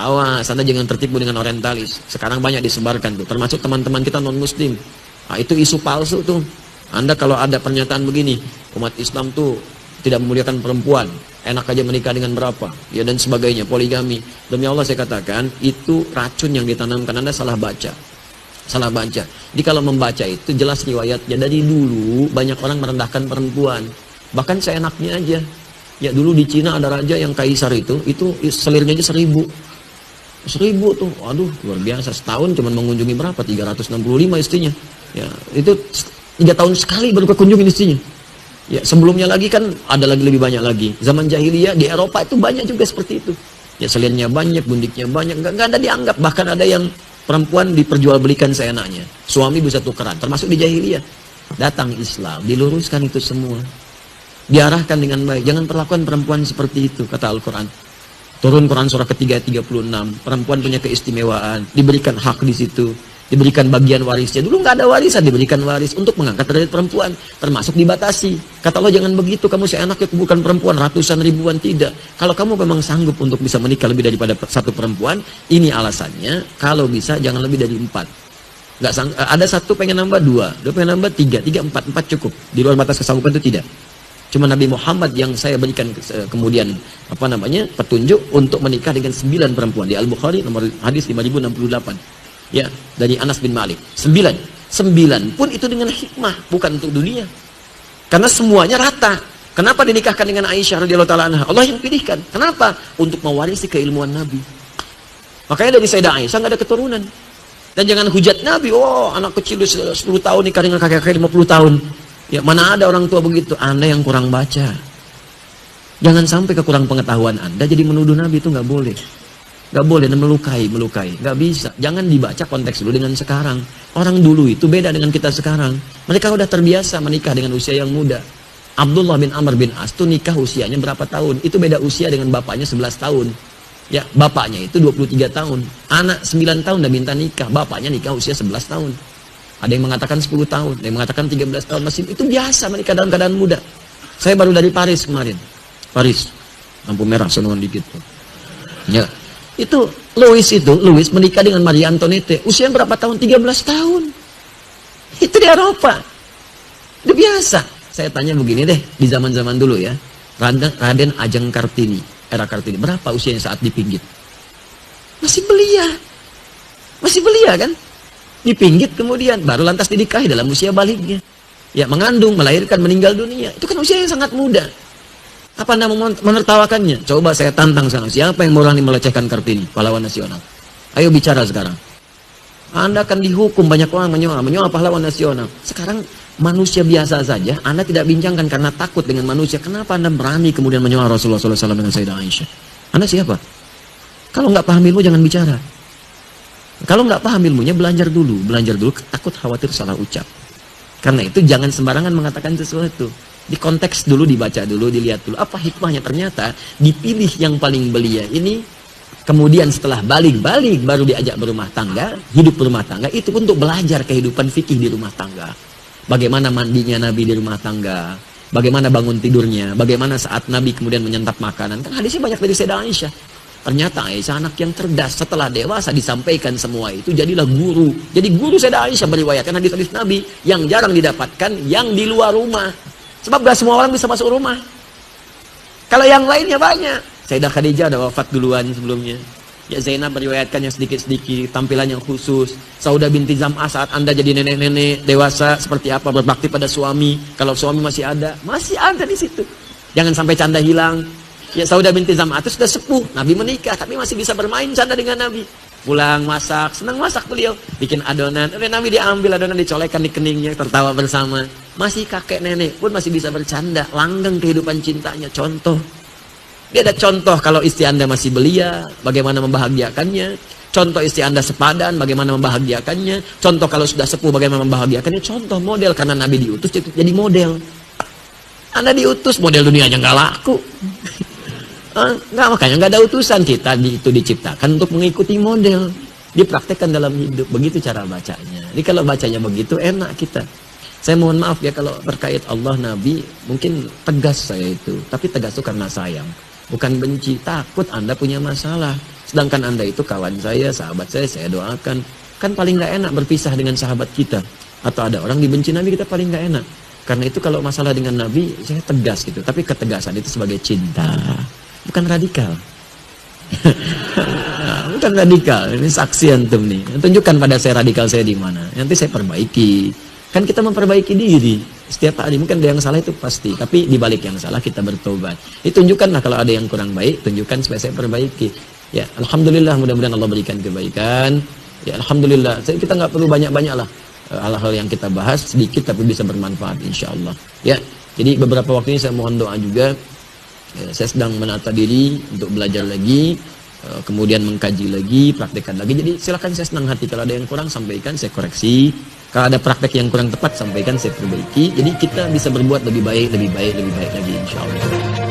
Awas, Anda jangan tertipu dengan orientalis. Sekarang banyak disebarkan tuh, termasuk teman-teman kita non-muslim. Nah, itu isu palsu tuh. Anda kalau ada pernyataan begini, umat Islam tuh tidak memuliakan perempuan, enak aja menikah dengan berapa, ya dan sebagainya, poligami. Demi Allah saya katakan, itu racun yang ditanamkan. Anda salah baca. Salah baca. Jadi kalau membaca itu jelas riwayatnya. Dari dulu banyak orang merendahkan perempuan. Bahkan seenaknya aja. Ya dulu di Cina ada raja yang kaisar itu selirnya aja 1000. 1000 tuh, waduh luar biasa. Setahun cuma mengunjungi berapa? 365 istrinya. Ya, itu 3 tahun sekali baru kekunjungin istrinya. Ya, sebelumnya lagi kan ada lagi lebih banyak lagi. Zaman jahiliyah di Eropa itu banyak juga seperti itu. Ya, selirnya banyak, gundiknya banyak, nggak ada dianggap. Bahkan ada yang perempuan diperjualbelikan seenaknya. Suami bisa tukeran, termasuk di jahiliyah. Datang Islam, diluruskan itu semua. Diarahkan dengan baik. Jangan perlakuan perempuan seperti itu, kata Al-Quran. Turun Quran surah ketiga 36, perempuan punya keistimewaan, diberikan hak di situ, diberikan bagian warisnya. Dulu nggak ada warisan, diberikan waris untuk mengangkat derajat perempuan, termasuk dibatasi. Kata Allah jangan begitu, kamu seenaknya bukan perempuan, ratusan ribuan, tidak. Kalau kamu memang sanggup untuk bisa menikah lebih daripada satu perempuan, ini alasannya. Kalau bisa jangan lebih dari 4. Ada satu pengen nambah 2, 2 pengen nambah 3, 3, 4, 4 cukup. Di luar batas kesanggupan itu tidak. Cuma Nabi Muhammad yang saya berikan kemudian petunjuk untuk menikah dengan 9 perempuan. Di Al-Bukhari nomor hadis 5068. Ya, dari Anas bin Malik. 9 pun itu dengan hikmah, bukan untuk dunia. Karena semuanya rata. Kenapa dinikahkan dengan Aisyah radhiyallahu taala anha? Allah yang pilihkan. Kenapa? Untuk mewarisi keilmuan Nabi. Makanya dari Sayyidah Aisyah nggak ada keturunan. Dan jangan hujat Nabi, oh anak kecil 10 tahun nikah dengan kakek-kakek 50 tahun. Ya, mana ada orang tua begitu? Anda yang kurang baca. Jangan sampai kekurang pengetahuan Anda jadi menuduh Nabi, itu nggak boleh. Nggak boleh, dan melukai. Nggak bisa. Jangan dibaca konteks dulu dengan sekarang. Orang dulu itu beda dengan kita sekarang. Mereka udah terbiasa menikah dengan usia yang muda. Abdullah bin Amr bin As itu nikah usianya berapa tahun? Itu beda usia dengan bapaknya 11 tahun. Ya, bapaknya itu 23 tahun. Anak 9 tahun udah minta nikah. Bapaknya nikah usia 11 tahun. Ada yang mengatakan 10 tahun, ada yang mengatakan 13 tahun. Masih itu biasa menikah dalam keadaan muda. Saya baru dari Paris kemarin. Paris, lampu merah sonoan dikit. Ya, itu Louis menikah dengan Marie Antoinette. Usia berapa tahun? 13 tahun. Itu di Eropa. Itu biasa. Saya tanya begini deh, di zaman-zaman dulu ya. Raden Ajeng Kartini, era Kartini. Berapa usianya saat dipinggit? Masih belia kan? Dipinggit kemudian baru lantas dinikahi dalam usia baliknya. Ya, mengandung, melahirkan, meninggal dunia. Itu kan usia yang sangat muda. Apa Anda menertawakannya? Coba saya tantang sekarang. Siapa yang berani melecehkan Kartini, pahlawan nasional? Ayo bicara sekarang. Anda akan dihukum, banyak orang menyoal pahlawan nasional. Sekarang manusia biasa saja, Anda tidak bincangkan karena takut dengan manusia. Kenapa Anda berani kemudian menyoal Rasulullah SAW dengan Sayyidah Aisyah? Anda siapa? Kalau nggak paham ilmu jangan bicara. Kalau nggak paham ilmunya belajar dulu, takut khawatir salah ucap. Karena itu jangan sembarangan mengatakan sesuatu. Di konteks dulu, dibaca dulu, dilihat dulu apa hikmahnya. Ternyata dipilih yang paling belia ini, kemudian setelah balik baru diajak berumah tangga, hidup berumah tangga, itu untuk belajar kehidupan fikih di rumah tangga. Bagaimana mandinya Nabi di rumah tangga, bagaimana bangun tidurnya, bagaimana saat Nabi kemudian menyantap makanan. Kan hadisnya banyak dari Sayyidah Aisyah. Ternyata Aisyah anak yang cerdas. Setelah dewasa disampaikan semua itu, jadilah guru. Jadi guru Sayyidah Aisyah meriwayatkan hadis-hadis Nabi yang jarang didapatkan yang di luar rumah. Sebab gak semua orang bisa masuk rumah. Kalau yang lainnya banyak. Sayyidah Khadijah ada wafat duluan sebelumnya. Ya, Zainab meriwayatkannya sedikit-sedikit, tampilan yang khusus. Saudah binti Zam'ah saat Anda jadi nenek-nenek dewasa seperti apa berbakti pada suami. Kalau suami masih ada di situ. Jangan sampai canda hilang. Ya, Saudah binti Zam'ah itu sudah sepuh, Nabi menikah, tapi masih bisa bermain canda dengan Nabi. Pulang masak, senang masak beliau, bikin adonan. Nabi diambil adonan, dicolekkan di keningnya, tertawa bersama. Masih kakek nenek pun masih bisa bercanda, langgeng kehidupan cintanya. Contoh, dia ada contoh kalau istri Anda masih belia, bagaimana membahagiakannya. Contoh istri Anda sepadan, bagaimana membahagiakannya. Contoh kalau sudah sepuh, bagaimana membahagiakannya. Contoh model, karena Nabi diutus jadi model. Anda diutus, model dunia aja nggak laku. Nggak, makanya nggak ada utusan. Kita itu diciptakan untuk mengikuti model, dipraktekkan dalam hidup. Begitu cara bacanya. Jadi kalau bacanya begitu enak kita. Saya mohon maaf ya kalau terkait Allah, Nabi, mungkin tegas saya itu, tapi tegas itu karena sayang, bukan benci. Takut Anda punya masalah. Sedangkan Anda itu kawan saya, sahabat saya doakan. Kan paling nggak enak berpisah dengan sahabat kita. Atau ada orang dibenci Nabi, kita paling nggak enak. Karena itu kalau masalah dengan Nabi, saya tegas gitu. Tapi ketegasan itu sebagai cinta, bukan radikal. Bukan radikal, ini saksi antum nih. Tunjukkan pada saya radikal saya di mana. Nanti saya perbaiki. Kan kita memperbaiki diri setiap hari. Mungkin ada yang salah itu pasti, tapi di balik yang salah kita bertobat. Tunjukkanlah kalau ada yang kurang baik, tunjukkan supaya saya perbaiki. Ya, alhamdulillah, mudah-mudahan Allah berikan kebaikan. Ya, alhamdulillah. Kita nggak perlu banyak-banyak lah hal-hal yang kita bahas, sedikit tapi bisa bermanfaat insyaallah. Ya, jadi beberapa waktu ini saya mohon doa juga. Ya, saya sedang menata diri untuk belajar lagi, kemudian mengkaji lagi, praktekkan lagi. Jadi silakan, saya senang hati. Kalau ada yang kurang, sampaikan, saya koreksi. Kalau ada praktek yang kurang tepat, sampaikan, saya perbaiki. Jadi kita bisa berbuat lebih baik lagi insya Allah.